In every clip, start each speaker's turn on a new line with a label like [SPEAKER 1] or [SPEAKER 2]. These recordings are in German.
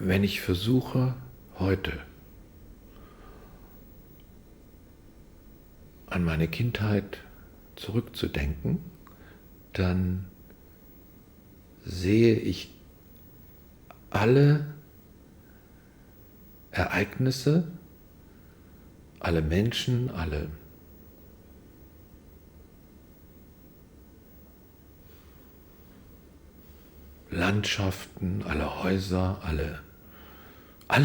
[SPEAKER 1] Wenn ich versuche, heute an meine Kindheit zurückzudenken, dann sehe ich alle Ereignisse, alle Menschen, alle Landschaften, alle Häuser, alle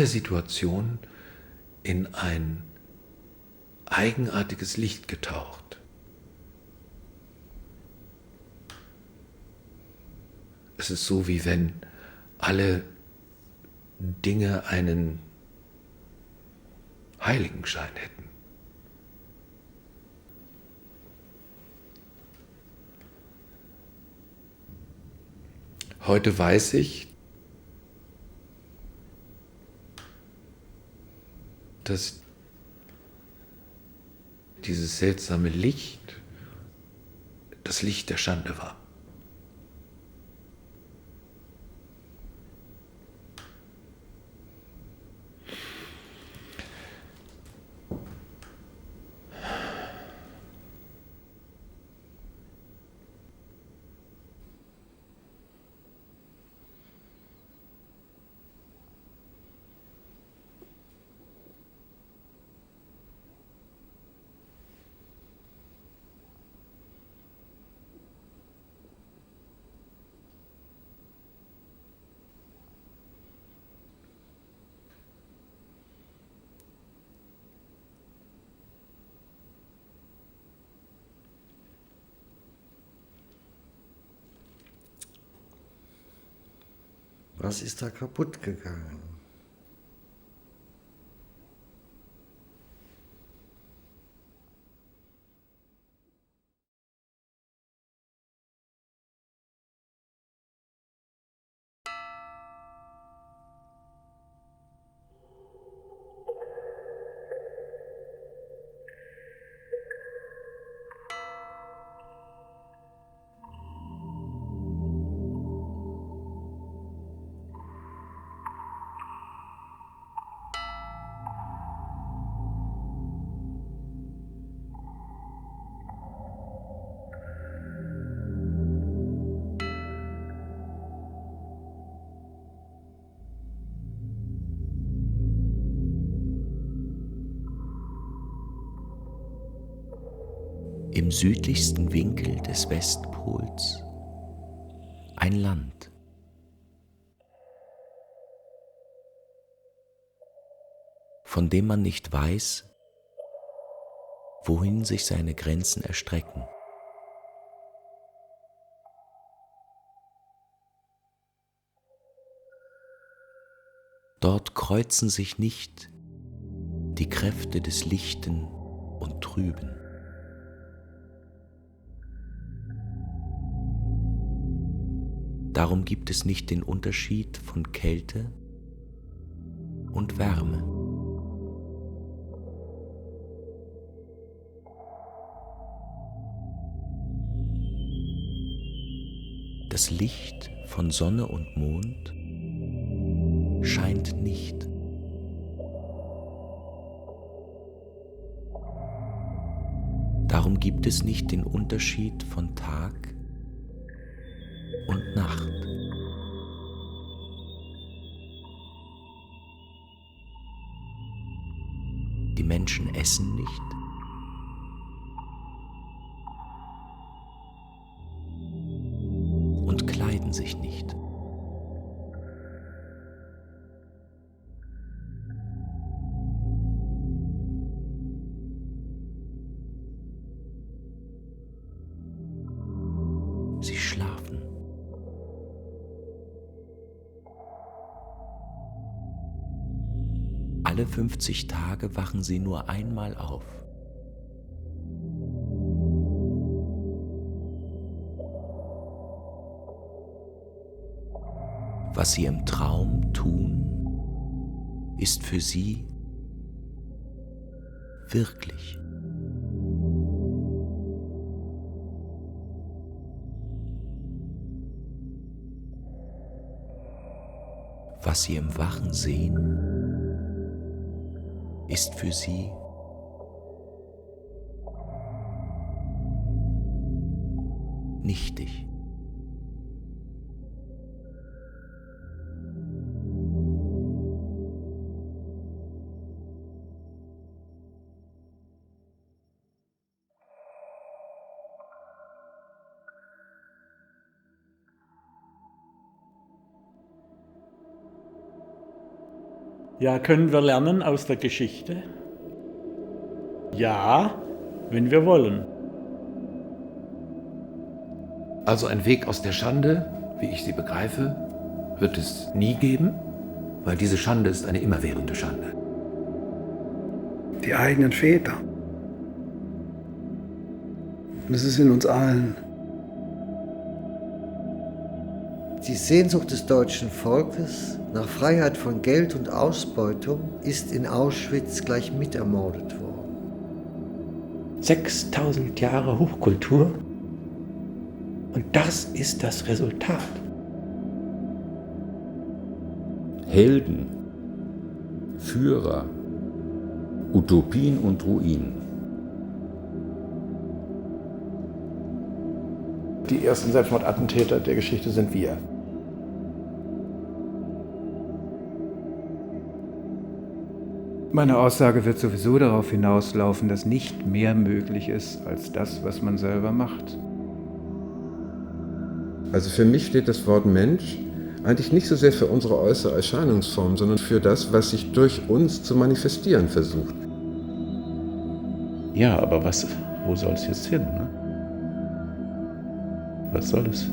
[SPEAKER 1] Situationen in ein eigenartiges Licht getaucht. Es ist so, wie wenn alle Dinge einen Heiligenschein hätten. Heute weiß ich, dass dieses seltsame Licht das Licht der Schande war.
[SPEAKER 2] Was ist da kaputt gegangen?
[SPEAKER 3] Im südlichsten Winkel des Westpols ein Land. Von dem man nicht weiß, wohin sich seine Grenzen erstrecken. Dort kreuzen sich nicht die Kräfte des Lichten und Trüben. Darum gibt es nicht den Unterschied von Kälte und Wärme. Das Licht von Sonne und Mond scheint nicht. Darum gibt es nicht den Unterschied von Tag und Nacht. Die Menschen essen nicht und kleiden sich nicht. Sie schlafen. Alle 50 Tage wachen sie nur einmal auf. Was sie im Traum tun, ist für sie wirklich. Was sie im Wachen sehen, ist für sie nichtig.
[SPEAKER 4] Ja, können wir lernen aus der Geschichte? Ja, wenn wir wollen.
[SPEAKER 1] Also ein Weg aus der Schande, wie ich sie begreife, wird es nie geben, weil diese Schande ist eine immerwährende Schande.
[SPEAKER 5] Die eigenen Väter. Und es ist in uns allen.
[SPEAKER 2] Die Sehnsucht des deutschen Volkes nach Freiheit von Geld und Ausbeutung ist in Auschwitz gleich mitermordet worden.
[SPEAKER 6] 6000 Jahre Hochkultur und das ist das Resultat.
[SPEAKER 7] Helden, Führer, Utopien und Ruinen.
[SPEAKER 8] Die ersten Selbstmordattentäter der Geschichte sind wir.
[SPEAKER 9] Meine Aussage wird sowieso darauf hinauslaufen, dass nicht mehr möglich ist als das, was man selber macht.
[SPEAKER 10] Also für mich steht das Wort Mensch eigentlich nicht so sehr für unsere äußere Erscheinungsform, sondern für das, was sich durch uns zu manifestieren versucht.
[SPEAKER 6] Ja, aber wo soll es jetzt hin? Ne? Was soll es?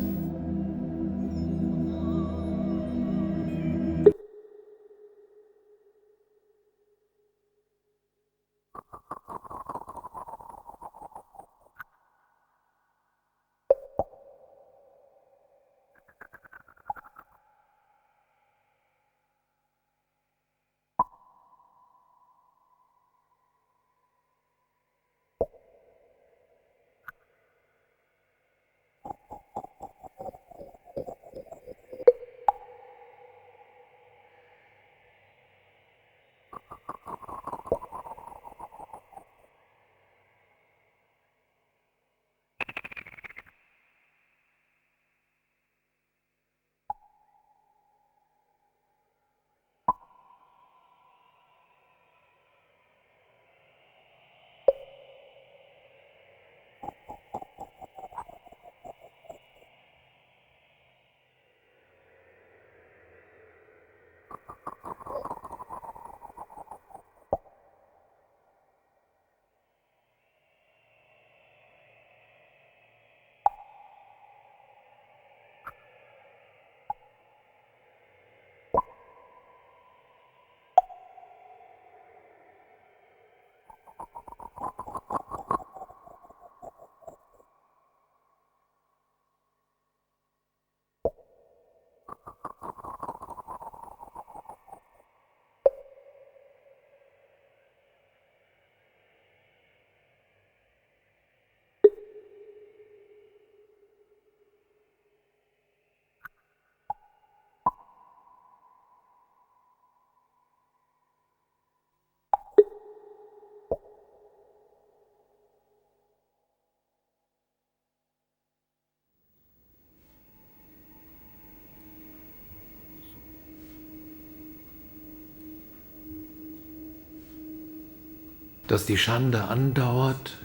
[SPEAKER 1] Dass die Schande andauert,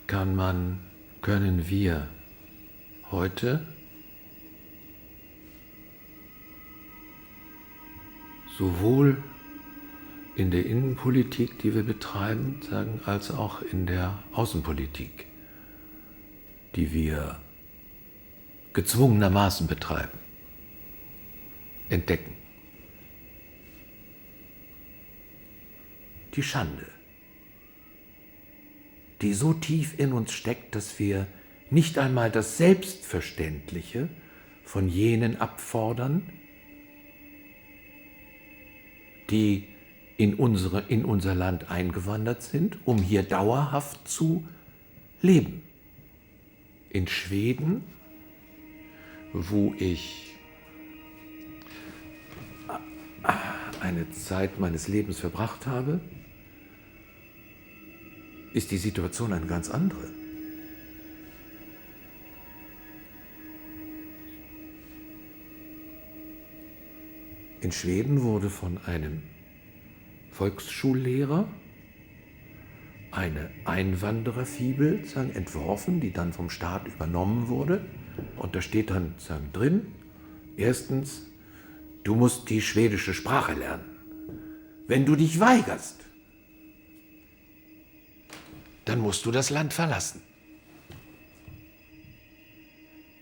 [SPEAKER 1] können wir heute sowohl in der Innenpolitik, die wir betreiben, sagen, als auch in der Außenpolitik, die wir gezwungenermaßen betreiben, entdecken. Die Schande, die so tief in uns steckt, dass wir nicht einmal das Selbstverständliche von jenen abfordern, die in unser Land eingewandert sind, um hier dauerhaft zu leben. In Schweden, wo ich dort eine Zeit meines Lebens verbracht habe, ist die Situation eine ganz andere. In Schweden wurde von einem Volksschullehrer eine Einwandererfibel entworfen, die dann vom Staat übernommen wurde. Und da steht dann drin, erstens, du musst die schwedische Sprache lernen. Wenn du dich weigerst, dann musst du das Land verlassen.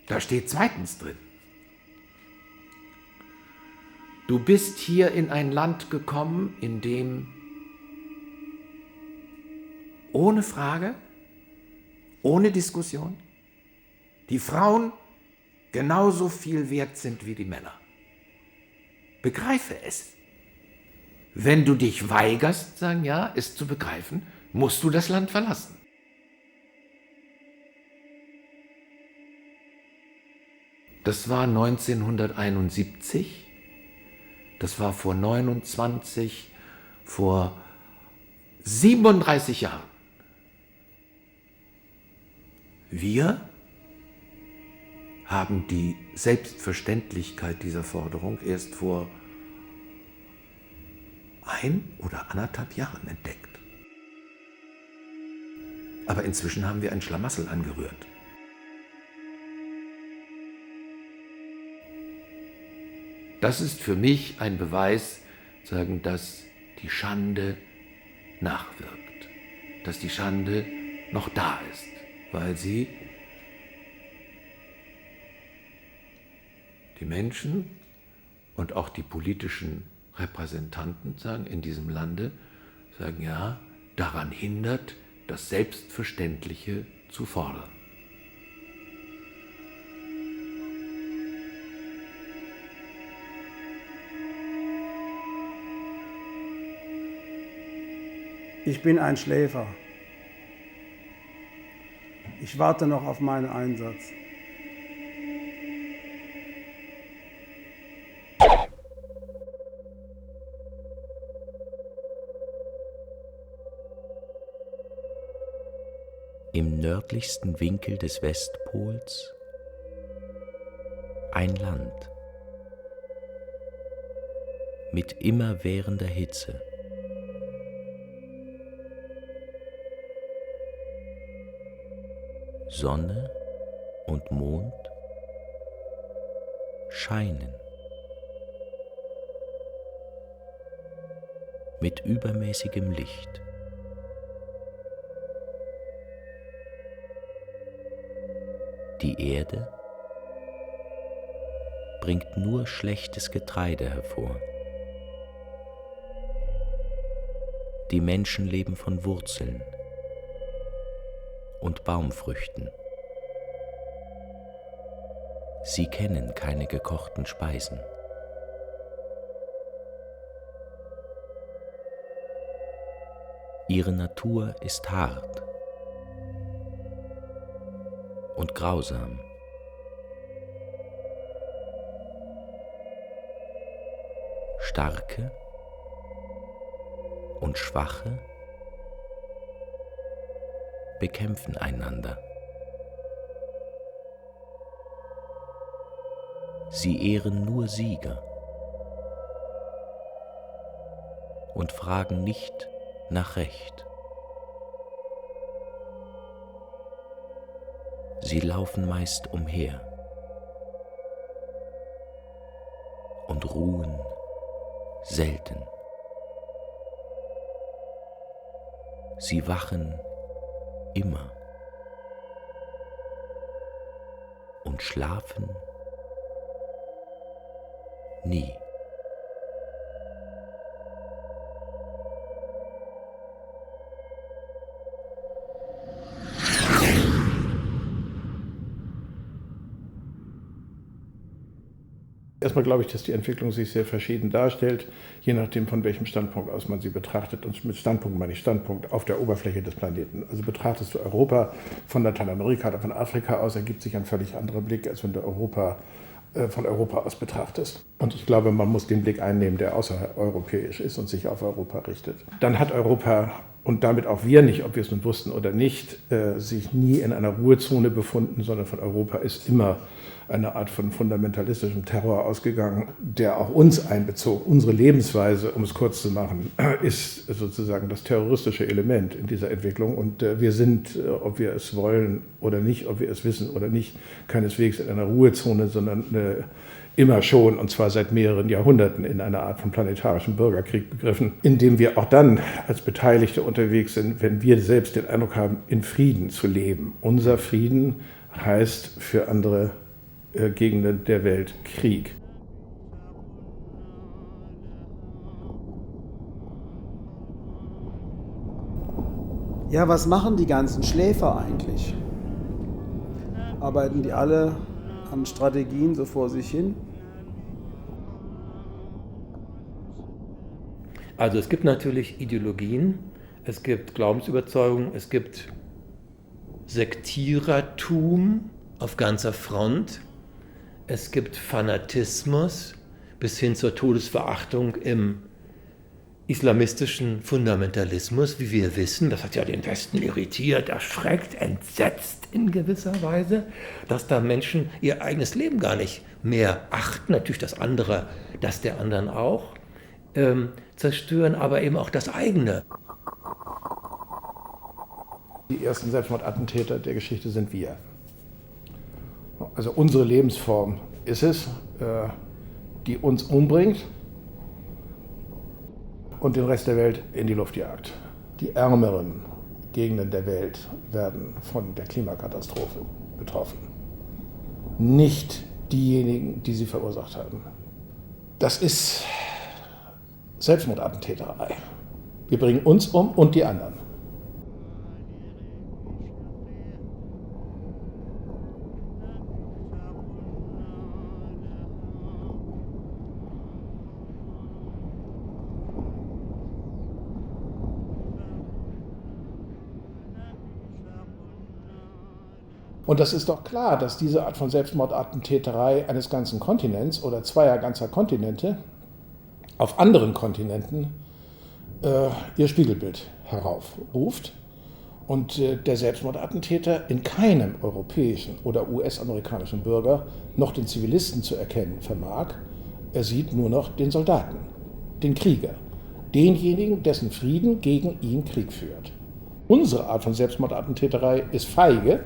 [SPEAKER 1] Da steht zweitens drin, du bist hier in ein Land gekommen, in dem ohne Frage, ohne Diskussion, die Frauen genauso viel wert sind wie die Männer. Begreife es. Wenn du dich weigerst, es zu begreifen, musst du das Land verlassen. Das war 1971. Das war vor 37 Jahren. Wir haben die Selbstverständlichkeit dieser Forderung erst vor 1 oder 1,5 Jahren entdeckt. Aber inzwischen haben wir ein Schlamassel angerührt. Das ist für mich ein Beweis, dass die Schande nachwirkt, dass die Schande noch da ist, weil sie die Menschen und auch die politischen Repräsentanten in diesem Lande daran hindert, das Selbstverständliche zu fordern.
[SPEAKER 5] Ich bin ein Schläfer. Ich warte noch auf meinen Einsatz.
[SPEAKER 3] Im nördlichsten Winkel des Westpols ein Land mit immerwährender Hitze. Sonne und Mond scheinen mit übermäßigem Licht. Die Erde bringt nur schlechtes Getreide hervor. Die Menschen leben von Wurzeln und Baumfrüchten. Sie kennen keine gekochten Speisen. Ihre Natur ist hart und grausam. Starke und Schwache bekämpfen einander. Sie ehren nur Sieger und fragen nicht nach Recht. Sie laufen meist umher und ruhen selten. Sie wachen immer und schlafen nie.
[SPEAKER 8] Erstmal glaube ich, dass die Entwicklung sich sehr verschieden darstellt, je nachdem, von welchem Standpunkt aus man sie betrachtet. Und mit Standpunkt meine ich Standpunkt auf der Oberfläche des Planeten. Also betrachtest du Europa von Lateinamerika oder von Afrika aus, ergibt sich ein völlig anderer Blick, als wenn du Europa von Europa aus betrachtest. Und ich glaube, man muss den Blick einnehmen, der außereuropäisch ist und sich auf Europa richtet. Dann hat Europa und damit auch wir nicht, ob wir es nun wussten oder nicht, sich nie in einer Ruhezone befunden, sondern von Europa ist immer eine Art von fundamentalistischem Terror ausgegangen, der auch uns einbezog. Unsere Lebensweise, um es kurz zu machen, ist sozusagen das terroristische Element in dieser Entwicklung. Und wir sind, ob wir es wollen oder nicht, ob wir es wissen oder nicht, keineswegs in einer Ruhezone, sondern immer schon, und zwar seit mehreren Jahrhunderten, in einer Art von planetarischem Bürgerkrieg begriffen, in dem wir auch dann als Beteiligte unterwegs sind, wenn wir selbst den Eindruck haben, in Frieden zu leben. Unser Frieden heißt für andere Gegenden der Welt Krieg.
[SPEAKER 5] Ja, was machen die ganzen Schläfer eigentlich? Arbeiten die alle an Strategien so vor sich hin?
[SPEAKER 6] Also es gibt natürlich Ideologien, es gibt Glaubensüberzeugungen, es gibt Sektierertum auf ganzer Front. Es gibt Fanatismus bis hin zur Todesverachtung im islamistischen Fundamentalismus, wie wir wissen. Das hat ja den Westen irritiert, erschreckt, entsetzt in gewisser Weise, dass da Menschen ihr eigenes Leben gar nicht mehr achten. Natürlich das der anderen auch, zerstören, aber eben auch das eigene.
[SPEAKER 8] Die ersten Selbstmordattentäter der Geschichte sind wir. Also unsere Lebensform ist es, die uns umbringt und den Rest der Welt in die Luft jagt. Die ärmeren Gegenden der Welt werden von der Klimakatastrophe betroffen. Nicht diejenigen, die sie verursacht haben. Das ist Selbstmordattentäterei. Wir bringen uns um und die anderen. Und das ist doch klar, dass diese Art von Selbstmordattentäterei eines ganzen Kontinents oder zweier ganzer Kontinente auf anderen Kontinenten ihr Spiegelbild heraufruft und der Selbstmordattentäter in keinem europäischen oder US-amerikanischen Bürger noch den Zivilisten zu erkennen vermag. Er sieht nur noch den Soldaten, den Krieger, denjenigen, dessen Frieden gegen ihn Krieg führt. Unsere Art von Selbstmordattentäterei ist feige,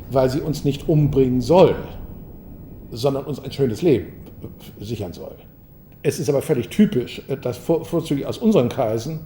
[SPEAKER 8] weil sie uns nicht umbringen soll, sondern uns ein schönes Leben sichern soll. Es ist aber völlig typisch, dass vorzüglich aus unseren Kreisen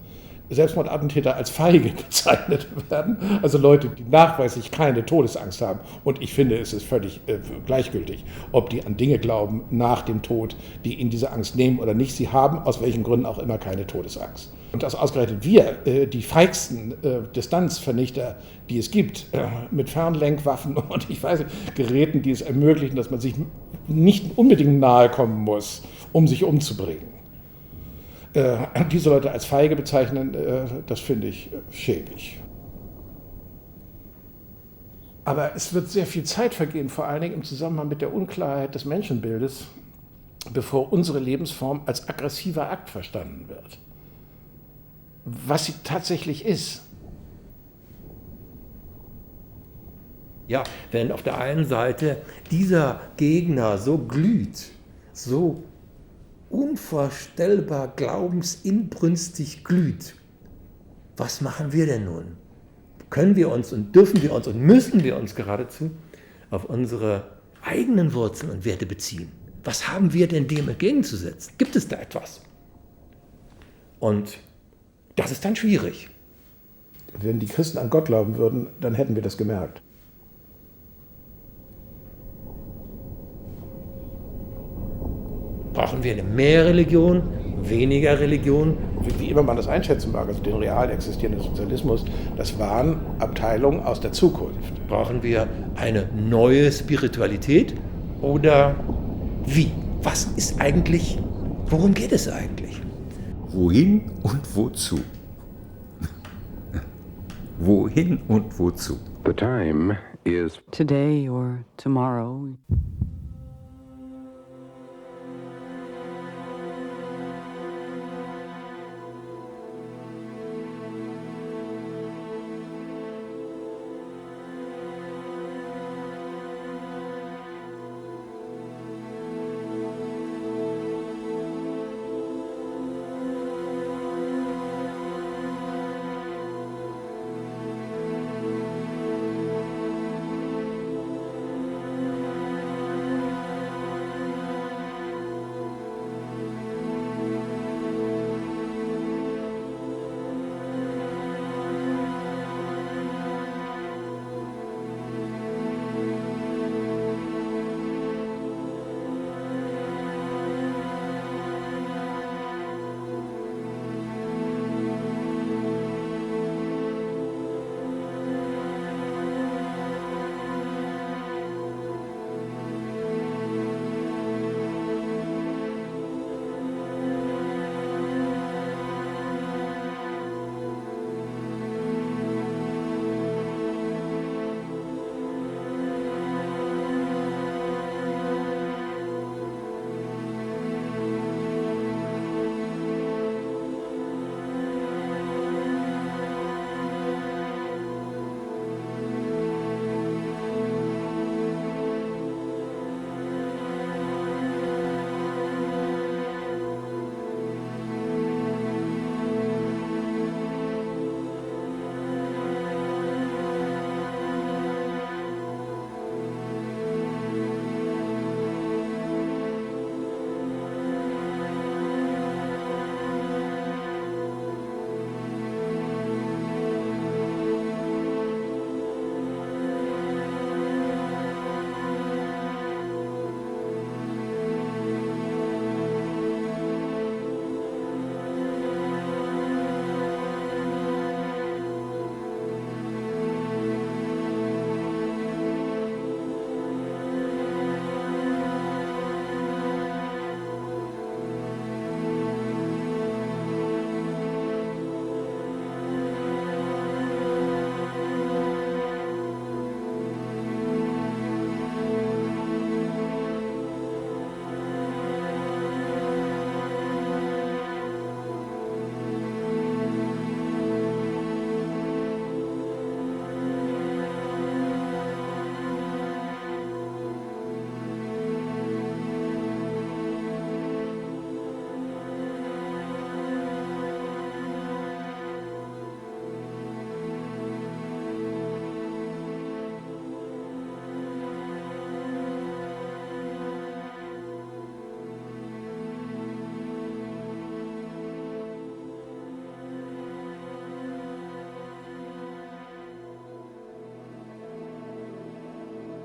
[SPEAKER 8] Selbstmordattentäter als feige bezeichnet werden, also Leute, die nachweislich keine Todesangst haben. Und ich finde, es ist völlig gleichgültig, ob die an Dinge glauben nach dem Tod, die ihnen diese Angst nehmen oder nicht. Sie haben aus welchen Gründen auch immer keine Todesangst. Und dass ausgerechnet wir, die feigsten Distanzvernichter, die es gibt, mit Fernlenkwaffen und ich weiß nicht, Geräten, die es ermöglichen, dass man sich nicht unbedingt nahe kommen muss, um sich umzubringen. Diese Leute als feige bezeichnen, das finde ich schäbig. Aber es wird sehr viel Zeit vergehen, vor allen Dingen im Zusammenhang mit der Unklarheit des Menschenbildes, bevor unsere Lebensform als aggressiver Akt verstanden wird. Was sie tatsächlich ist.
[SPEAKER 6] Ja, wenn auf der einen Seite dieser Gegner so glüht, so unvorstellbar glaubensinbrünstig glüht, was machen wir denn nun? Können wir uns und dürfen wir uns und müssen wir uns geradezu auf unsere eigenen Wurzeln und Werte beziehen? Was haben wir denn dem entgegenzusetzen? Gibt es da etwas? Und das ist dann schwierig.
[SPEAKER 8] Wenn die Christen an Gott glauben würden, dann hätten wir das gemerkt.
[SPEAKER 6] Brauchen wir mehr Religion, weniger Religion?
[SPEAKER 8] Wie immer man das einschätzen mag, also den real existierenden Sozialismus, das waren Abteilungen aus der Zukunft.
[SPEAKER 6] Brauchen wir eine neue Spiritualität oder wie? Was ist eigentlich, worum geht es eigentlich?
[SPEAKER 7] Wohin und wozu? Wohin und wozu?
[SPEAKER 11] The time is
[SPEAKER 12] today or tomorrow.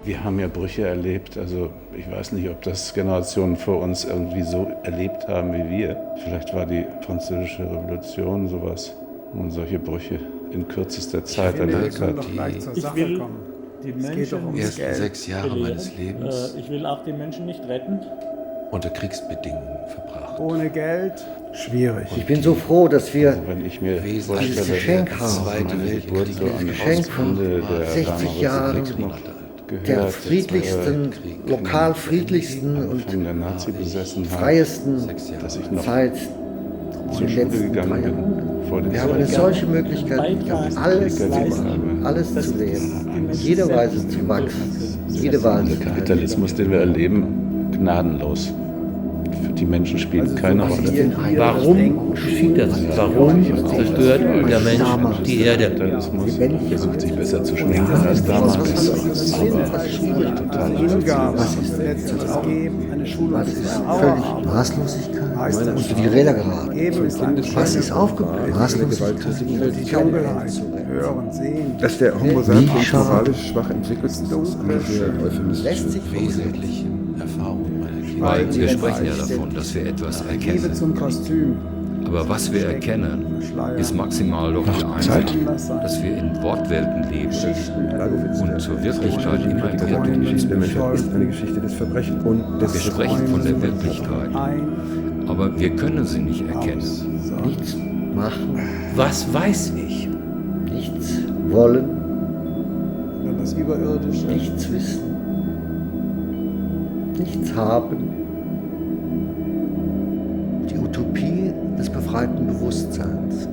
[SPEAKER 11] Wir haben ja Brüche erlebt, also ich weiß nicht, ob das Generationen vor uns irgendwie so erlebt haben wie wir. Vielleicht war die Französische Revolution sowas, wo man solche Brüche in kürzester Zeit erlebt hat.
[SPEAKER 4] Ich will die Menschen
[SPEAKER 1] die ersten 6 Jahre meines Lebens
[SPEAKER 4] ich will auch die Menschen nicht retten.
[SPEAKER 1] unter Kriegsbedingungen verbracht.
[SPEAKER 5] Ohne Geld, schwierig.
[SPEAKER 2] Ich bin so froh, dass wir
[SPEAKER 11] Wenn ich mir
[SPEAKER 2] dieses
[SPEAKER 11] vorstelle,
[SPEAKER 2] Geschenk
[SPEAKER 11] dass
[SPEAKER 2] haben.
[SPEAKER 11] meine Geburt so an
[SPEAKER 2] Geschenk von
[SPEAKER 11] Ende der
[SPEAKER 2] 60
[SPEAKER 11] damaligen
[SPEAKER 2] Jahren
[SPEAKER 11] Kriegsmacht
[SPEAKER 2] der
[SPEAKER 11] gehört,
[SPEAKER 2] friedlichsten, lokal friedlichsten und
[SPEAKER 11] von der Nazi-Besessenheit,
[SPEAKER 2] freiesten
[SPEAKER 11] dass ich noch
[SPEAKER 2] Zeit
[SPEAKER 11] zur
[SPEAKER 2] den
[SPEAKER 11] Schule
[SPEAKER 2] letzten 3
[SPEAKER 11] gegangen
[SPEAKER 2] Jahren.
[SPEAKER 11] bin. Vor den
[SPEAKER 2] Wir haben eine solche Möglichkeit, alles zu
[SPEAKER 11] Beitrag
[SPEAKER 2] machen, alles zu leben, in jeder Weise zu wachsen, jede Wahl
[SPEAKER 11] Der
[SPEAKER 2] zu
[SPEAKER 11] Kapitalismus, den wir erleben, gnadenlos. Für die Menschen spielt keine Rolle.
[SPEAKER 6] Warum geschieht das? Warum zerstört der Mensch die Erde?
[SPEAKER 11] Der versucht sich besser zu schminken als damals.
[SPEAKER 5] Was ist letztes Geben, eine Schule,
[SPEAKER 2] Was ist völlig Maßlosigkeit? Unter die Räder geraten. Was ist aufgeblüht? Maßlosigkeit.
[SPEAKER 5] Dunkelheit, hören, sehen.
[SPEAKER 10] Dass der Homo sapiens moralisch schwach entwickelt ist, ist eine sehr euphemistische
[SPEAKER 1] Wesentlichen Erfahrungen meiner Kindheit.
[SPEAKER 7] Weil wir sprechen ja davon, dass wir etwas
[SPEAKER 5] Liebe
[SPEAKER 7] erkennen.
[SPEAKER 5] zum Kostüm.
[SPEAKER 7] Aber was wir erkennen, ist maximal doch die Einsicht, dass wir in Wortwelten leben und zur Wirklichkeit immer
[SPEAKER 10] Die
[SPEAKER 7] irrtümlich
[SPEAKER 10] Geschichte der
[SPEAKER 7] sind.
[SPEAKER 10] Menschheit ist eine Geschichte des Verbrechens und
[SPEAKER 7] Wir
[SPEAKER 10] des
[SPEAKER 7] sprechen von der Wirklichkeit, aber wir können sie nicht erkennen.
[SPEAKER 2] Nichts machen,
[SPEAKER 6] Was weiß ich?
[SPEAKER 2] nichts wollen,
[SPEAKER 5] Dann das Überirdische.
[SPEAKER 2] nichts wissen, nichts haben. Die Utopie des befreiten Bewusstseins.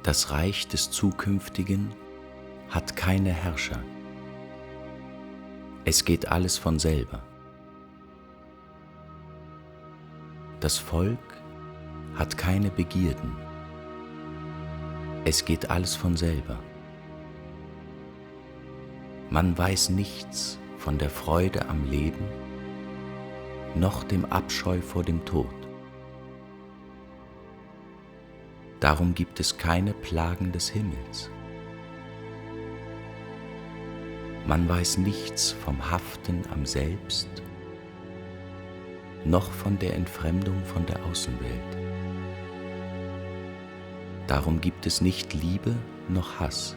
[SPEAKER 3] Das Reich des Zukünftigen hat keine Herrscher. Es geht alles von selber. Das Volk hat keine Begierden. Es geht alles von selber. Man weiß nichts von der Freude am Leben, noch dem Abscheu vor dem Tod. Darum gibt es keine Plagen des Himmels. Man weiß nichts vom Haften am Selbst, noch von der Entfremdung von der Außenwelt. Darum gibt es nicht Liebe noch Hass.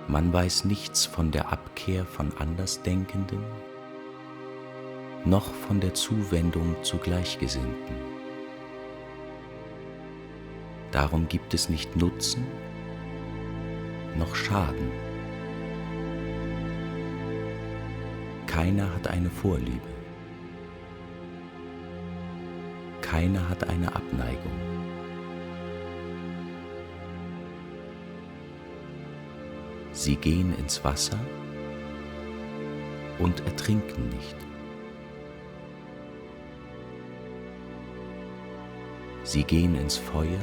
[SPEAKER 3] Man weiß nichts von der Abkehr von Andersdenkenden, noch von der Zuwendung zu Gleichgesinnten. Darum gibt es nicht Nutzen noch Schaden. Keiner hat eine Vorliebe. Keiner hat eine Abneigung. Sie gehen ins Wasser und ertrinken nicht. Sie gehen ins Feuer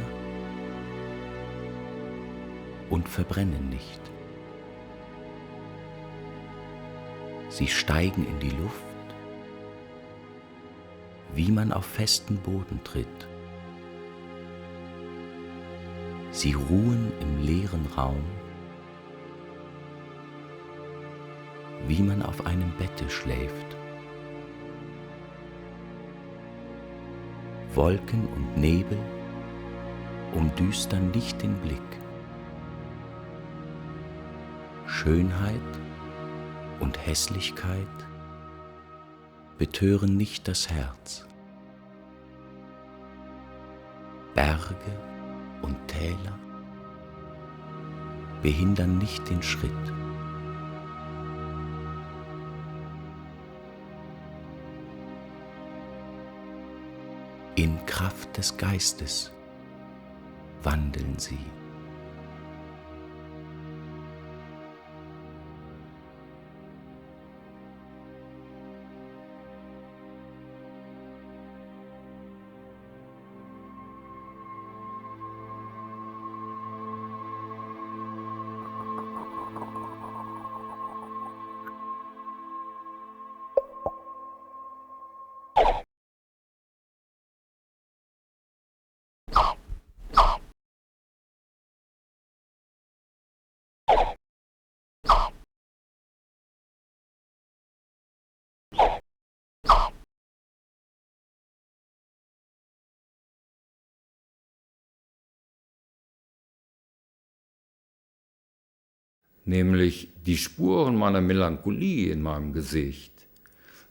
[SPEAKER 3] und verbrennen nicht. Sie steigen in die Luft, wie man auf festen Boden tritt. Sie ruhen im leeren Raum, wie man auf einem Bette schläft. Wolken und Nebel umdüstern nicht den Blick. Schönheit und Hässlichkeit betören nicht das Herz. Berge und Täler behindern nicht den Schritt. In Kraft des Geistes wandeln sie.
[SPEAKER 7] nämlich die Spuren meiner Melancholie in meinem Gesicht,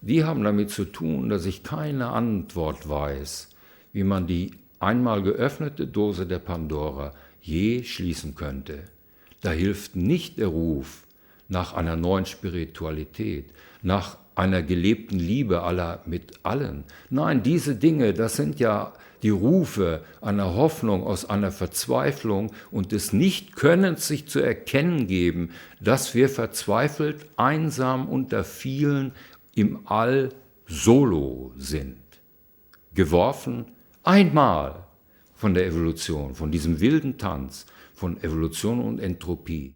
[SPEAKER 7] die haben damit zu tun, dass ich keine Antwort weiß, wie man die einmal geöffnete Dose der Pandora je schließen könnte. Da hilft nicht der Ruf nach einer neuen Spiritualität, nach einer gelebten Liebe aller mit allen. Nein, diese Dinge, das sind ja die Rufe einer Hoffnung aus einer Verzweiflung und des Nichtkönnens sich zu erkennen geben, dass wir verzweifelt, einsam unter vielen im All solo sind. Geworfen einmal von der Evolution, von diesem wilden Tanz, von Evolution und Entropie.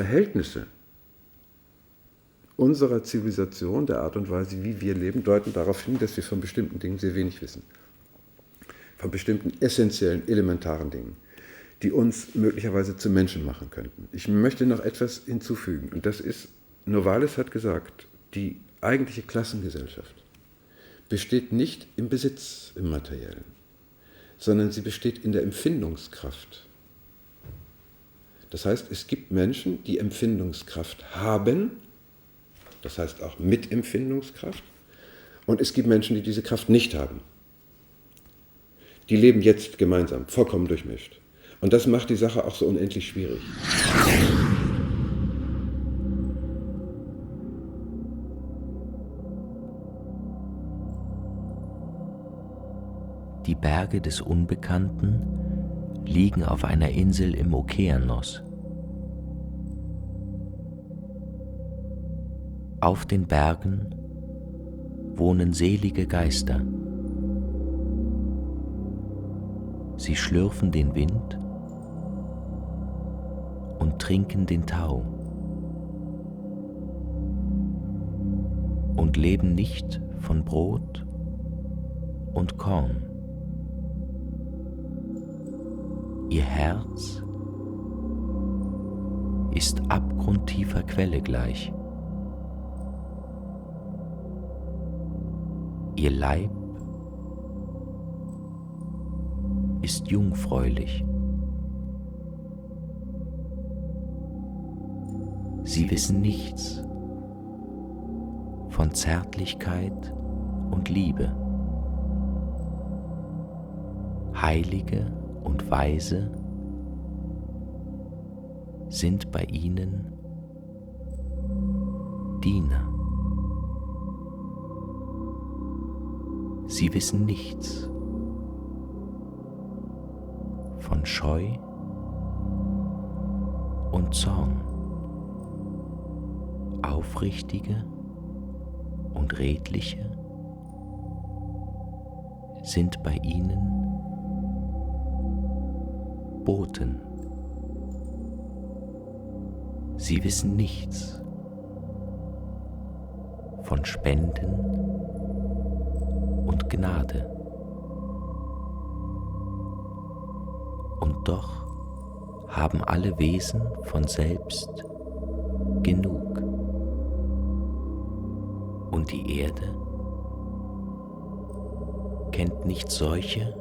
[SPEAKER 10] Verhältnisse unserer Zivilisation, der Art und Weise, wie wir leben, deuten darauf hin, dass wir von bestimmten Dingen sehr wenig wissen. Von bestimmten essentiellen, elementaren Dingen, die uns möglicherweise zu Menschen machen könnten. Ich möchte noch etwas hinzufügen, und das ist, Novalis hat gesagt, die eigentliche Klassengesellschaft besteht nicht im Besitz, im Materiellen, sondern sie besteht in der Empfindungskraft. Das heißt, es gibt Menschen, die Empfindungskraft haben, das heißt auch Mitempfindungskraft, und es gibt Menschen, die diese Kraft nicht haben. Die leben jetzt gemeinsam, vollkommen durchmischt. Und das macht die Sache auch so unendlich schwierig.
[SPEAKER 3] Die Berge des Unbekannten liegen auf einer Insel im Okeanos. Auf den Bergen wohnen selige Geister. Sie schlürfen den Wind und trinken den Tau und leben nicht von Brot und Korn. Ihr Herz ist abgrundtiefer Quelle gleich. Ihr Leib ist jungfräulich. Sie wissen nichts von Zärtlichkeit und Liebe. Heilige und Weise sind bei ihnen Diener. Sie wissen nichts von Scheu und Zorn. Aufrichtige und Redliche sind bei ihnen Boten. Sie wissen nichts von Spenden und Gnade. Und doch haben alle Wesen von selbst genug. Und die Erde kennt nicht Seuche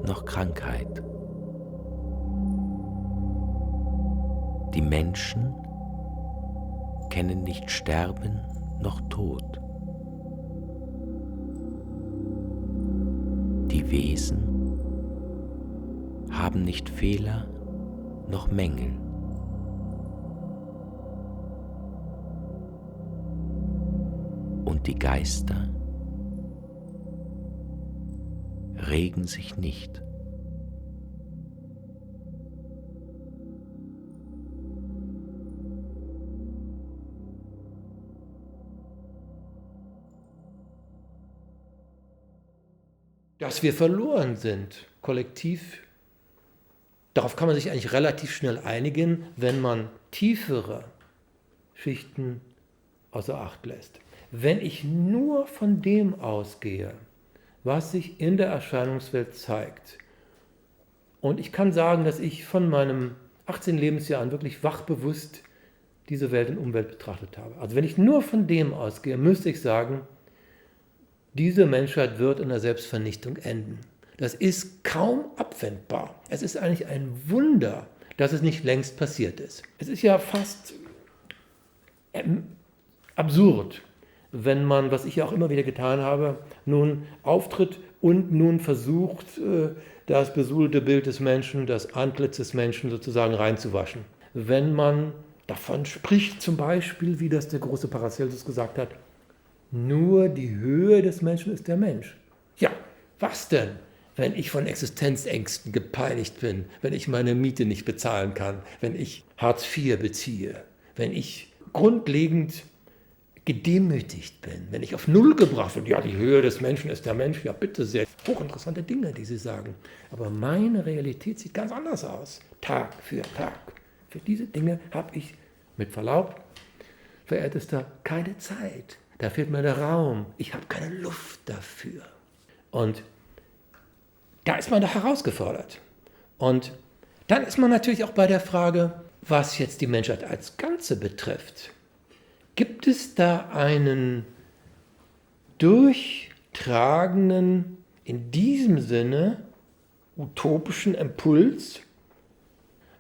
[SPEAKER 3] noch Krankheit. Die Menschen kennen nicht Sterben noch Tod. Die Wesen haben nicht Fehler noch Mängel. Und die Geister regen sich nicht.
[SPEAKER 6] Dass wir verloren sind, kollektiv, darauf kann man sich eigentlich relativ schnell einigen, wenn man tiefere Schichten außer Acht lässt. Wenn ich nur von dem ausgehe, was sich in der Erscheinungswelt zeigt, und ich kann sagen, dass ich von meinem 18 Lebensjahr an wirklich wachbewusst diese Welt und Umwelt betrachtet habe. Also wenn ich nur von dem ausgehe, müsste ich sagen, diese Menschheit wird in der Selbstvernichtung enden. Das ist kaum abwendbar. Es ist eigentlich ein Wunder, dass es nicht längst passiert ist. Es ist ja fast absurd, wenn man, was ich ja auch immer wieder getan habe, nun auftritt und nun versucht, das besudelte Bild des Menschen, das Antlitz des Menschen sozusagen reinzuwaschen. Wenn man davon spricht, zum Beispiel, wie das der große Paracelsus gesagt hat, nur die Höhe des Menschen ist der Mensch. Ja, was denn, wenn ich von Existenzängsten gepeinigt bin, wenn ich meine Miete nicht bezahlen kann, wenn ich Hartz IV beziehe, wenn ich grundlegend gedemütigt bin, wenn ich auf Null gebracht bin, ja, die Höhe des Menschen ist der Mensch, ja bitte sehr, hochinteressante Dinge, die Sie sagen. Aber meine Realität sieht ganz anders aus, Tag für Tag. Für diese Dinge habe ich Mit Verlaub, verehrtester, keine Zeit. Da fehlt mir der Raum. Ich habe keine Luft dafür. Und da ist man doch herausgefordert. Und dann ist man natürlich auch bei der Frage, was jetzt die Menschheit als Ganze betrifft. Gibt es da einen durchtragenden, in diesem Sinne utopischen Impuls?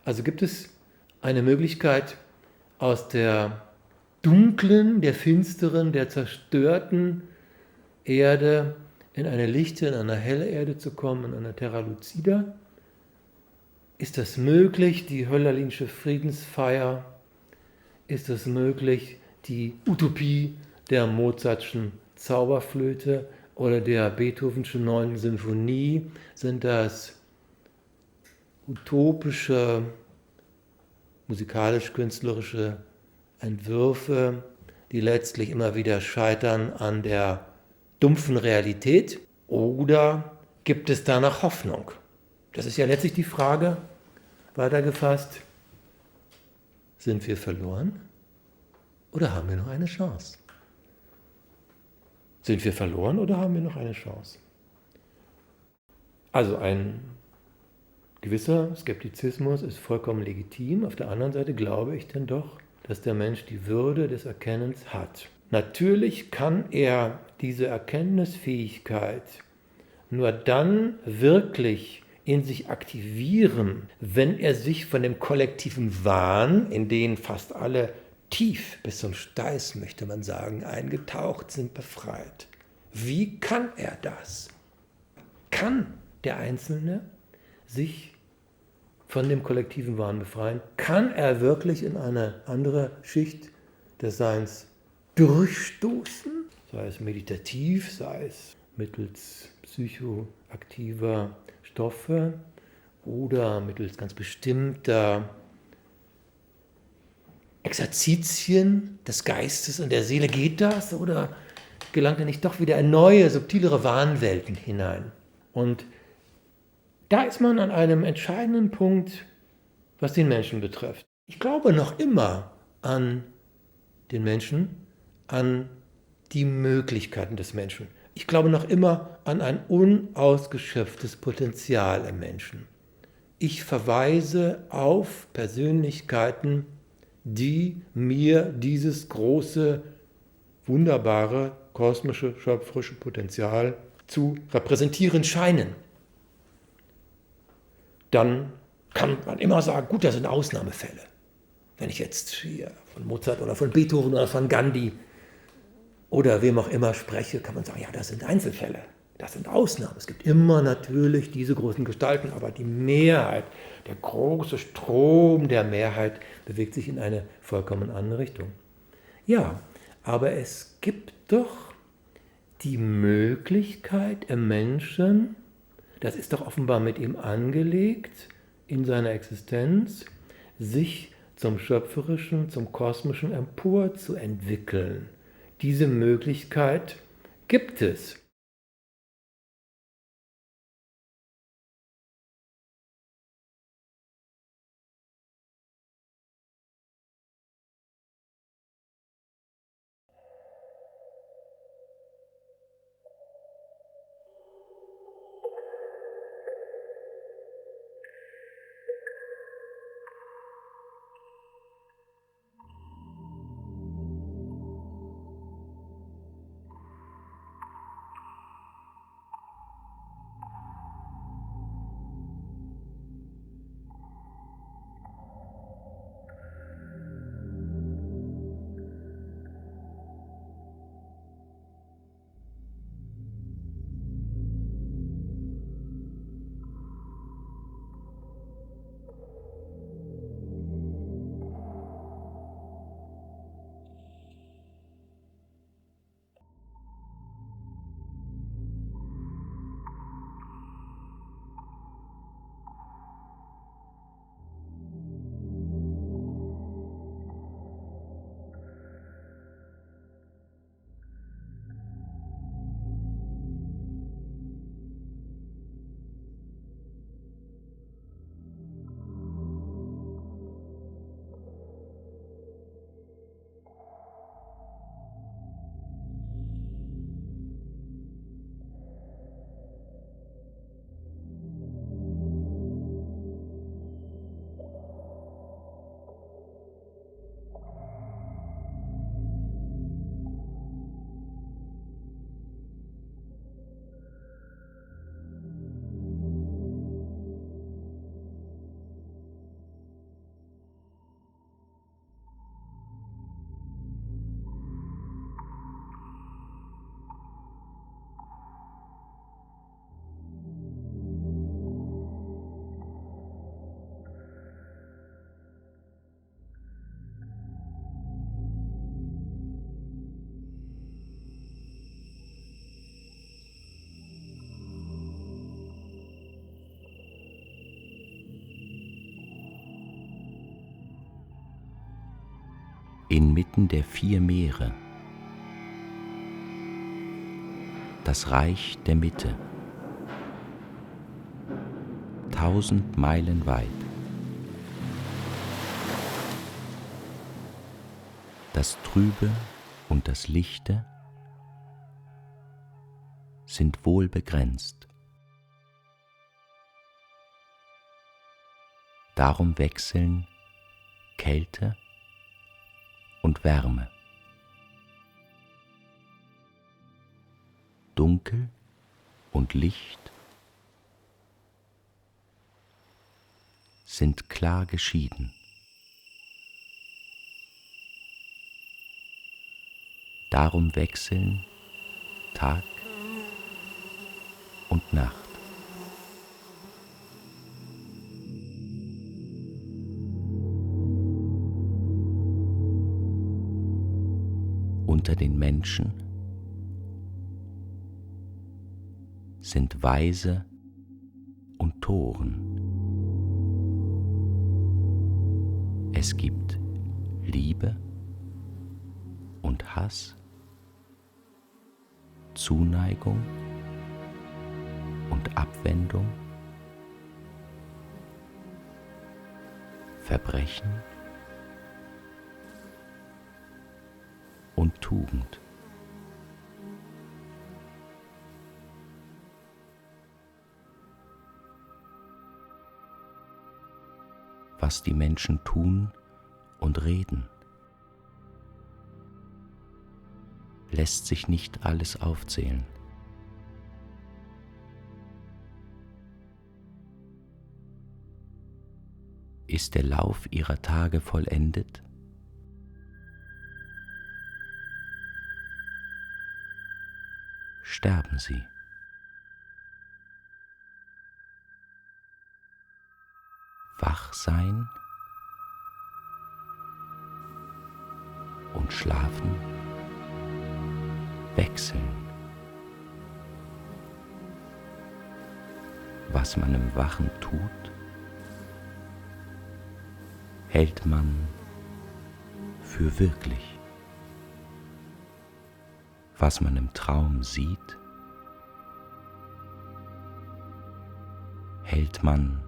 [SPEAKER 6] Also gibt es eine Möglichkeit, aus der dunklen, der finsteren, der zerstörten Erde in eine lichte, in eine helle Erde zu kommen, in eine Terra Lucida? Ist das möglich, die Hölderlinsche Friedensfeier? Ist es möglich, die Utopie der Mozartschen Zauberflöte oder der Beethovenschen 9. Sinfonie? Sind das utopische, musikalisch-künstlerische Entwürfe, die letztlich immer wieder scheitern an der dumpfen Realität? Oder gibt es da noch Hoffnung? Das ist ja letztlich die Frage, weitergefasst, sind wir verloren oder haben wir noch eine Chance? Sind wir verloren oder haben wir noch eine Chance? Also ein gewisser Skeptizismus ist vollkommen legitim. Auf der anderen Seite glaube ich denn doch, dass der Mensch die Würde des Erkennens hat. Natürlich kann er diese Erkenntnisfähigkeit nur dann wirklich in sich aktivieren, wenn er sich von dem kollektiven Wahn, in den fast alle tief bis zum Steiß, möchte man sagen, eingetaucht sind, befreit. Wie kann er das? Kann der Einzelne sich von dem kollektiven Wahn befreien? Kann er wirklich in eine andere Schicht des Seins durchstoßen? Sei es meditativ, sei es mittels psychoaktiver Stoffe oder mittels ganz bestimmter Exerzitien des Geistes und der Seele. Geht das oder gelangt er nicht doch wieder in neue, subtilere Wahnwelten hinein? Und da ist man an einem entscheidenden Punkt, was den Menschen betrifft. Ich glaube noch immer an den Menschen, an die Möglichkeiten des Menschen. Ich glaube noch immer an ein unausgeschöpftes Potenzial im Menschen. Ich verweise auf Persönlichkeiten, die mir dieses große, wunderbare, kosmische, schöpferische Potenzial zu repräsentieren scheinen. Dann kann man immer sagen, gut, das sind Ausnahmefälle. Wenn ich jetzt hier von Mozart oder von Beethoven oder von Gandhi oder wem auch immer spreche, kann man sagen, ja, das sind Einzelfälle, das sind Ausnahmen. Es gibt immer natürlich diese großen Gestalten, aber die Mehrheit, der große Strom der Mehrheit bewegt sich in eine vollkommen andere Richtung. Ja, aber es gibt doch die Möglichkeit im Menschen, das ist doch offenbar mit ihm angelegt in seiner Existenz, sich zum Schöpferischen, zum Kosmischen emporzuentwickeln. Diese Möglichkeit gibt es.
[SPEAKER 3] inmitten der 4 Meere, das Reich der Mitte, 1000 Meilen weit. Das Trübe und das Lichte sind wohl begrenzt. Darum wechseln Kälte und Wärme, Dunkel und Licht sind klar geschieden. Darum wechseln Tag und Nacht. Unter den Menschen sind Weise und Toren. Es gibt Liebe und Hass, Zuneigung und Abwendung, Verbrechen und Tugend. Was die Menschen tun und reden, lässt sich nicht alles aufzählen. Ist der Lauf ihrer Tage vollendet? Sterben sie. Wach sein und schlafen wechseln. Was man im Wachen tut, hält man für wirklich. Was man im Traum sieht, hält man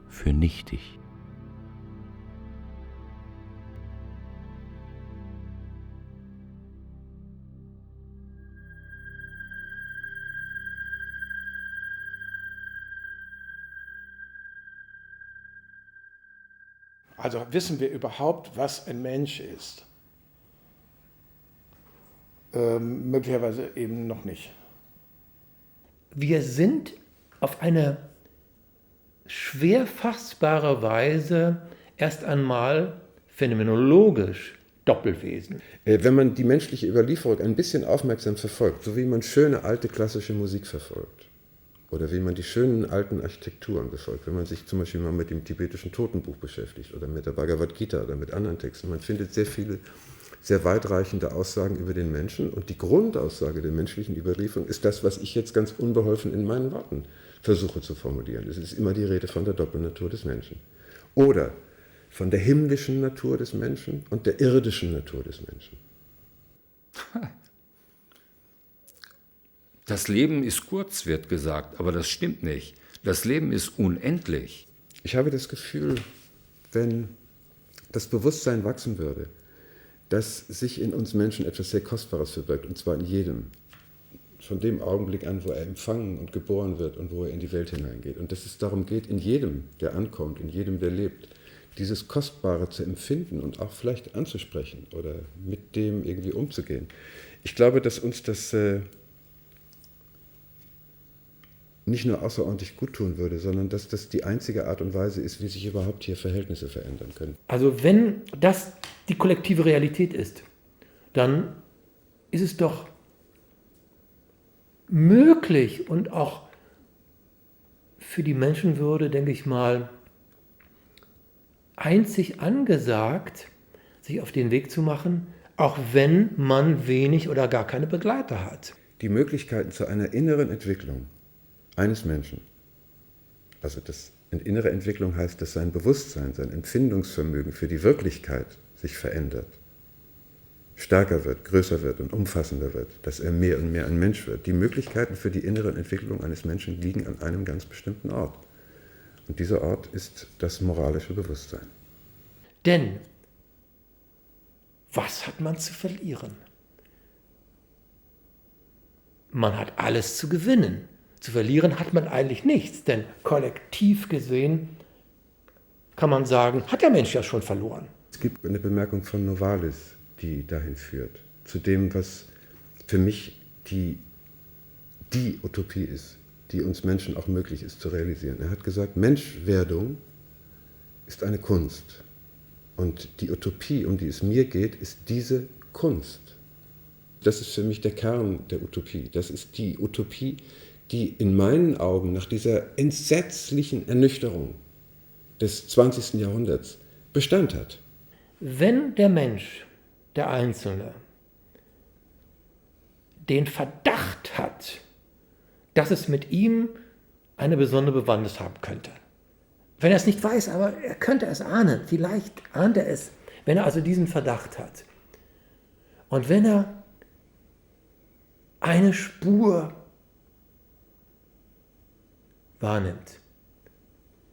[SPEAKER 3] für nichtig.
[SPEAKER 8] Also wissen wir überhaupt, was ein Mensch ist? Möglicherweise eben noch nicht.
[SPEAKER 6] Wir sind auf eine schwer fassbare Weise erst einmal phänomenologisch Doppelwesen.
[SPEAKER 10] Wenn man die menschliche Überlieferung ein bisschen aufmerksam verfolgt, so wie man schöne alte klassische Musik verfolgt oder wie man die schönen alten Architekturen befolgt, wenn man sich zum Beispiel mal mit dem tibetischen Totenbuch beschäftigt oder mit der Bhagavad Gita oder mit anderen Texten, man findet sehr viele sehr weitreichende Aussagen über den Menschen und die Grundaussage der menschlichen Überlieferung ist das, was ich jetzt ganz unbeholfen in meinen Worten versuche zu formulieren. Es ist immer die Rede von der Doppelnatur des Menschen oder von der himmlischen Natur des Menschen und der irdischen Natur des Menschen.
[SPEAKER 7] Das Leben ist kurz, wird gesagt, aber das stimmt nicht. Das Leben ist unendlich.
[SPEAKER 10] Ich habe das Gefühl, wenn das Bewusstsein wachsen würde, dass sich in uns Menschen etwas sehr Kostbares verbirgt, und zwar in jedem, von dem Augenblick an, wo er empfangen und geboren wird und wo er in die Welt hineingeht. Und dass es darum geht, in jedem, der ankommt, in jedem, der lebt, dieses Kostbare zu empfinden und auch vielleicht anzusprechen oder mit dem irgendwie umzugehen. Ich glaube, dass uns das nicht nur außerordentlich gut tun würde, sondern dass das die einzige Art und Weise ist, wie sich überhaupt hier Verhältnisse verändern können.
[SPEAKER 6] Also wenn das die kollektive Realität ist, dann ist es doch möglich und auch für die Menschenwürde, denke ich mal, einzig angesagt, sich auf den Weg zu machen, auch wenn man wenig oder gar keine Begleiter hat.
[SPEAKER 10] Die Möglichkeiten zu einer inneren Entwicklung eines Menschen, also das Und innere Entwicklung heißt, dass sein Bewusstsein, sein Empfindungsvermögen für die Wirklichkeit sich verändert, stärker wird, größer wird und umfassender wird, dass er mehr und mehr ein Mensch wird. Die Möglichkeiten für die innere Entwicklung eines Menschen liegen an einem ganz bestimmten Ort. Und dieser Ort ist das moralische Bewusstsein.
[SPEAKER 6] Denn was hat man zu verlieren? Man hat alles zu gewinnen. Zu verlieren hat man eigentlich nichts, denn kollektiv gesehen kann man sagen, hat der Mensch ja schon verloren.
[SPEAKER 10] Es gibt eine Bemerkung von Novalis, die dahin führt, zu dem, was für mich die Utopie ist, die uns Menschen auch möglich ist zu realisieren. Er hat gesagt, Menschwerdung ist eine Kunst. Und die Utopie, um die es mir geht, ist diese Kunst. Das ist für mich der Kern der Utopie. Das ist die Utopie, die in meinen Augen nach dieser entsetzlichen Ernüchterung des 20. Jahrhunderts Bestand hat.
[SPEAKER 6] Wenn der Mensch, der Einzelne, den Verdacht hat, dass es mit ihm eine besondere Bewandtnis haben könnte. Wenn er es nicht weiß, aber er könnte es ahnen, vielleicht ahnt er es, wenn er also diesen Verdacht hat. Und wenn er eine Spur wahrnimmt,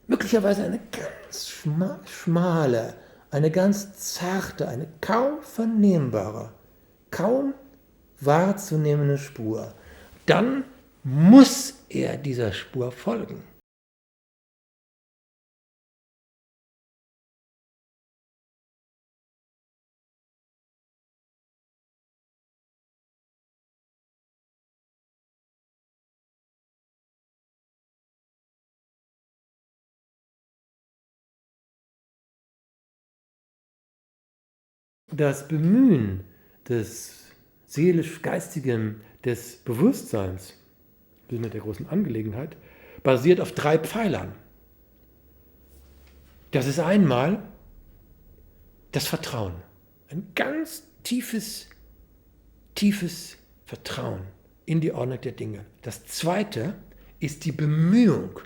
[SPEAKER 6] möglicherweise eine ganz schmale, eine ganz zarte, eine kaum vernehmbare, kaum wahrzunehmende Spur, dann muss er dieser Spur folgen. Das Bemühen des seelisch-geistigen, des Bewusstseins, mit der großen Angelegenheit, basiert auf 3 Pfeilern. Das ist einmal das Vertrauen. Ein ganz tiefes Vertrauen in die Ordnung der Dinge. Das zweite ist die Bemühung,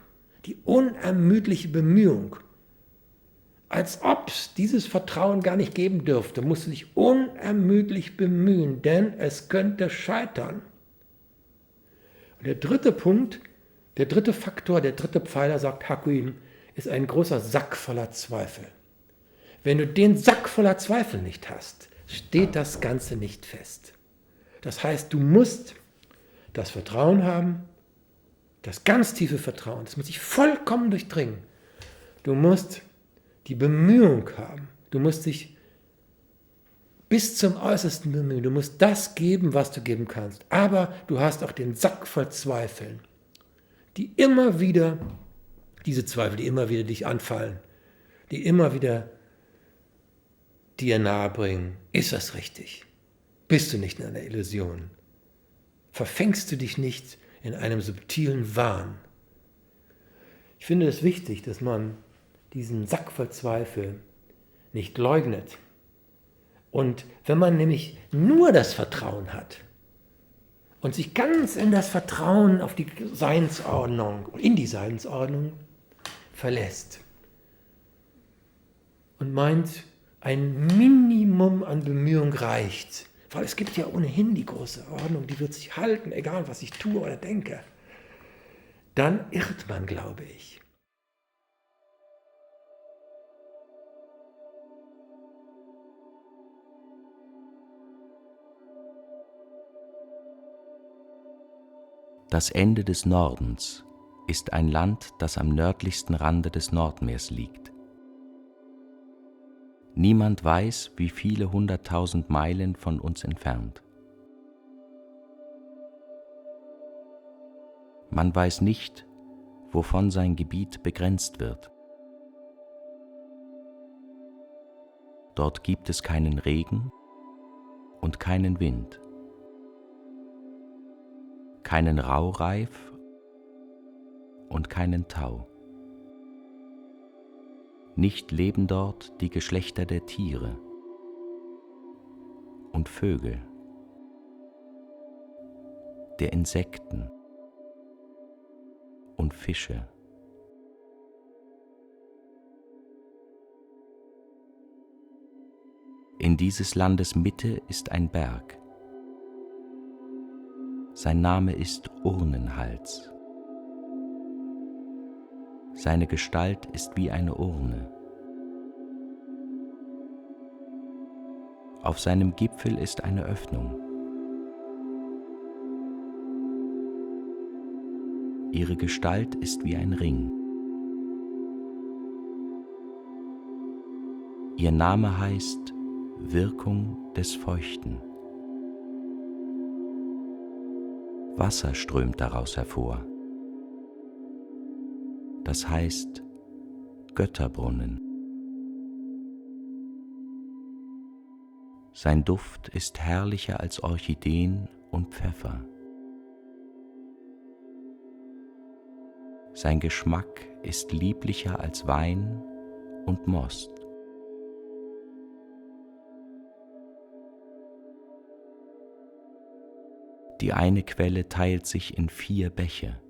[SPEAKER 6] die unermüdliche Bemühung. Als ob es dieses Vertrauen gar nicht geben dürfte, musst du dich unermüdlich bemühen, denn es könnte scheitern. Und der dritte Punkt, der dritte Faktor, der dritte Pfeiler, sagt Hakuin, ist ein großer Sack voller Zweifel. Wenn du den Sack voller Zweifel nicht hast, steht das Ganze nicht fest. Das heißt, du musst das Vertrauen haben, das ganz tiefe Vertrauen, das muss dich vollkommen durchdringen. Du musst die Bemühung haben, du musst dich bis zum Äußersten bemühen, du musst das geben, was du geben kannst. Aber du hast auch den Sack voll Zweifeln, die immer wieder, diese Zweifel, die immer wieder dich anfallen, die immer wieder dir nahebringen, ist das richtig? Bist du nicht in einer Illusion? Verfängst du dich nicht in einem subtilen Wahn? Ich finde es wichtig, dass man diesen Sack voll Zweifel nicht leugnet. Und wenn man nämlich nur das Vertrauen hat und sich ganz in das Vertrauen auf die Seinsordnung, in die Seinsordnung verlässt und meint, ein Minimum an Bemühung reicht, weil es gibt ja ohnehin die große Ordnung, die wird sich halten, egal was ich tue oder denke, dann irrt man, glaube ich.
[SPEAKER 3] Das Ende des Nordens ist ein Land, das am nördlichsten Rande des Nordmeers liegt. Niemand weiß, wie viele 100.000 Meilen von uns entfernt. Man weiß nicht, wovon sein Gebiet begrenzt wird. Dort gibt es keinen Regen und keinen Wind, keinen Raureif und keinen Tau. Nicht leben dort die Geschlechter der Tiere und Vögel, der Insekten und Fische. In dieses Landes Mitte ist ein Berg. Sein Name ist Urnenhals. Seine Gestalt ist wie eine Urne. Auf seinem Gipfel ist eine Öffnung. Ihre Gestalt ist wie ein Ring. Ihr Name heißt Wirkung des Feuchten. Wasser strömt daraus hervor. Das heißt Götterbrunnen. Sein Duft ist herrlicher als Orchideen und Pfeffer. Sein Geschmack ist lieblicher als Wein und Most. Die eine Quelle teilt sich in 4 Bäche.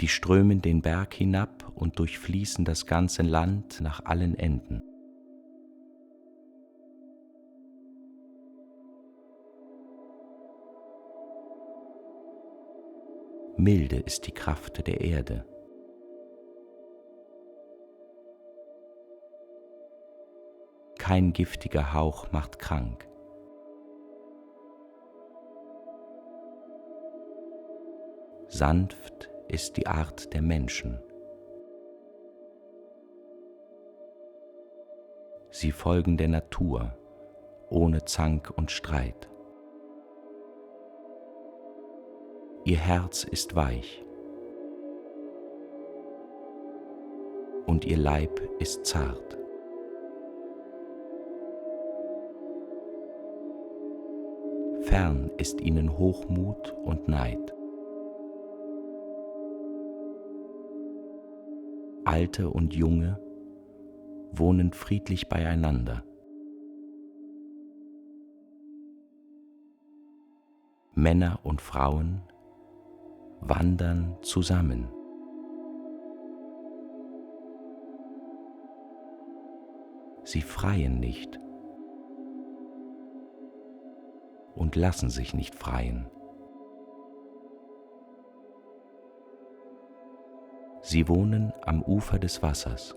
[SPEAKER 3] Die strömen den Berg hinab und durchfließen das ganze Land nach allen Enden. Milde ist die Kraft der Erde. Kein giftiger Hauch macht krank. Sanft ist die Art der Menschen. Sie folgen der Natur, ohne Zank und Streit. Ihr Herz ist weich und ihr Leib ist zart. Fern ist ihnen Hochmut und Neid. Alte und Junge wohnen friedlich beieinander. Männer und Frauen wandern zusammen. Sie freien nicht und lassen sich nicht freien. Sie wohnen am Ufer des Wassers.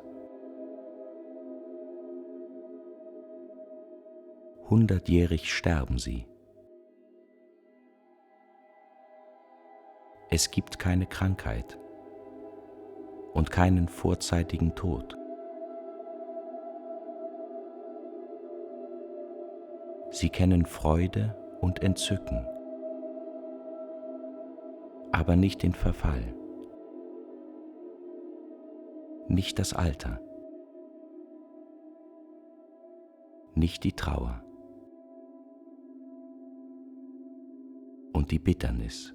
[SPEAKER 3] 100-jährig sterben sie. Es gibt keine Krankheit und keinen vorzeitigen Tod. Sie kennen Freude und Entzücken, aber nicht den Verfall, nicht das Alter, nicht die Trauer und die Bitternis.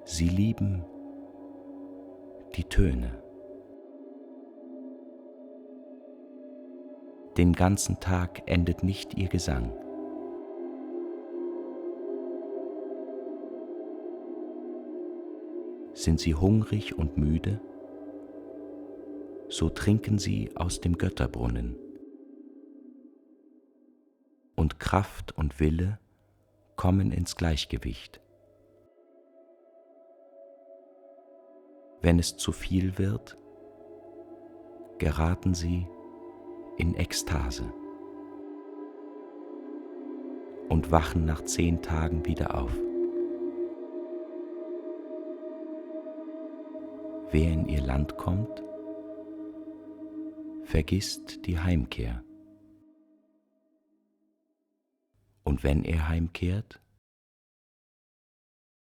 [SPEAKER 3] Sie lieben die Töne. Den ganzen Tag endet nicht ihr Gesang. Sind sie hungrig und müde, so trinken sie aus dem Götterbrunnen. Und Kraft und Wille kommen ins Gleichgewicht. Wenn es zu viel wird, geraten sie in Ekstase und wachen nach 10 Tagen wieder auf. Wer in ihr Land kommt, vergisst die Heimkehr. Und wenn er heimkehrt,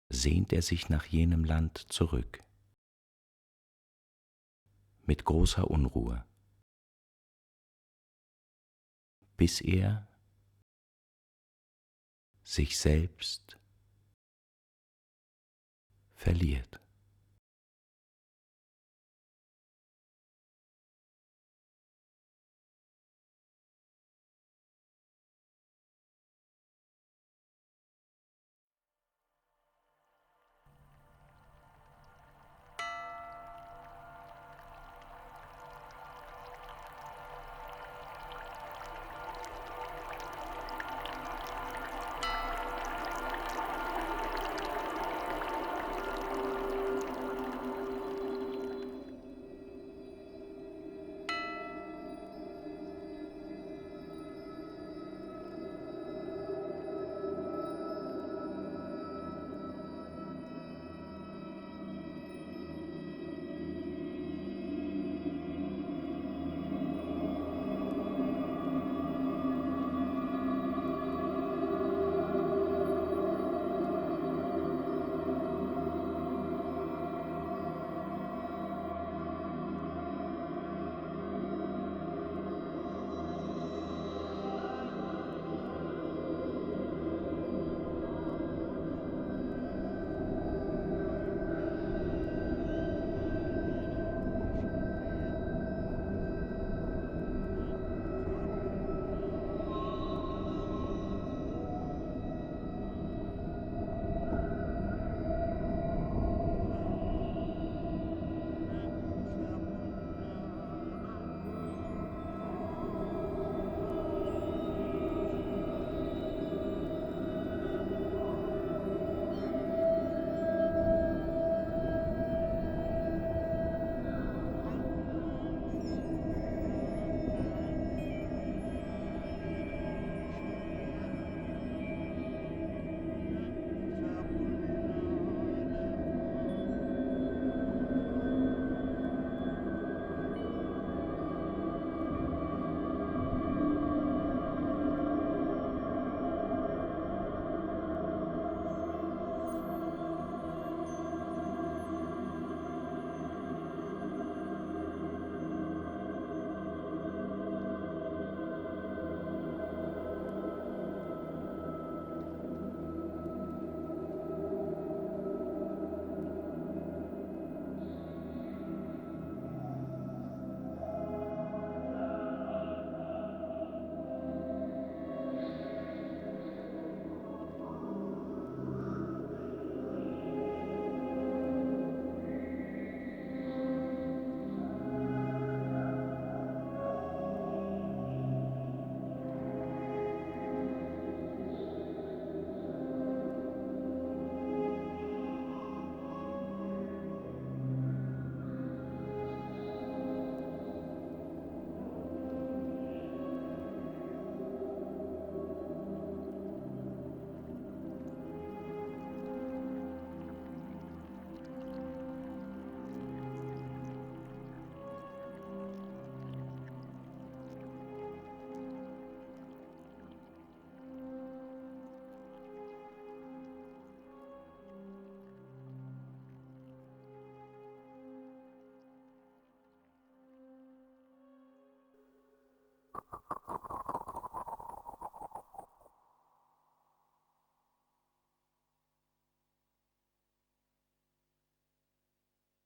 [SPEAKER 3] sehnt er sich nach jenem Land zurück. Mit großer Unruhe, bis er sich selbst verliert.